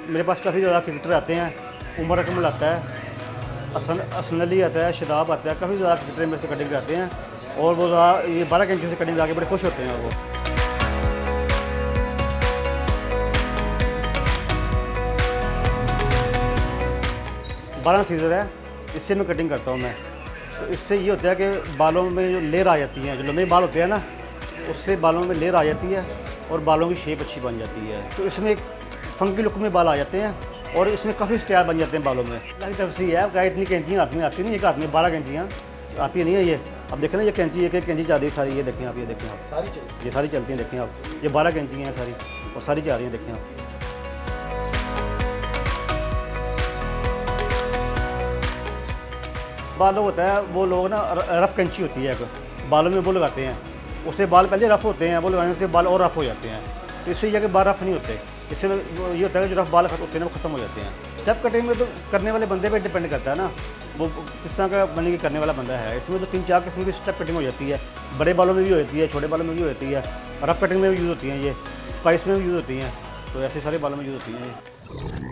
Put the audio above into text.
मेरे पास काफ़ी ज़्यादा क्रिकेटर आते हैं। उमर अकमल आता है, हसन अली आता है, शादाब आता है, काफ़ी ज़्यादा क्रिकेटर मेरे से कटिंग कराते हैं और वो ये 12 इंची से कटिंग करा के बड़े खुश होते हैं वो। 12 सीज़र है, इससे मैं कटिंग करता हूँ मैं। तो इससे ये होता है कि बालों में जो लेयर आ जाती है, जो लंबे बाल होते हैं ना, उससे बालों में लेयर आ जाती है और बालों की शेप अच्छी बन जाती है। तो इसमें एक फंकी लुक में बाल आ जाते हैं और इसमें काफ़ी स्टाइल बन जाते हैं बालों में। अल्लाह की तरफ से है, क्या इतनी कैंचियाँ हाथ में आती नहीं, एक हाथ में 12 कैंचियाँ आती नहीं है ये। अब देखें ना, ये कैंची एक कैंची जा रही है सारी, ये देखें आप, ये देखें आप, ये सारी चलती हैं, देखें आप, ये 12 कैंचियाँ हैं सारी और सारी जा रही हैं, देखें आप। बालों होता है, वो लोग ना रफ़ कैंची होती है एक, बालों में वो लगाते हैं, उससे बाल पहले रफ़ होते हैं, वो लगाने से बाल और रफ़ हो जाते हैं। तो इससे ये कि बाल रफ़ नहीं होते, इससे ये होता है कि जो रफ़ बाल होते हैं वो ख़त्म हो जाते हैं। स्टेप कटिंग में तो करने वाले बंदे पे डिपेंड करता है ना, वो किस तरह का बने की करने वाला बंदा है। इसमें तो 3-4 किस्म की स्टेप कटिंग हो जाती है, बड़े बालों में भी होती है, छोटे बालों में भी होती है, रफ़ कटिंग में भी यूज़ होती हैं, ये स्पाइस में भी यूज़ होती हैं, तो ऐसे सारे बालों में यूज़ होती हैं ये।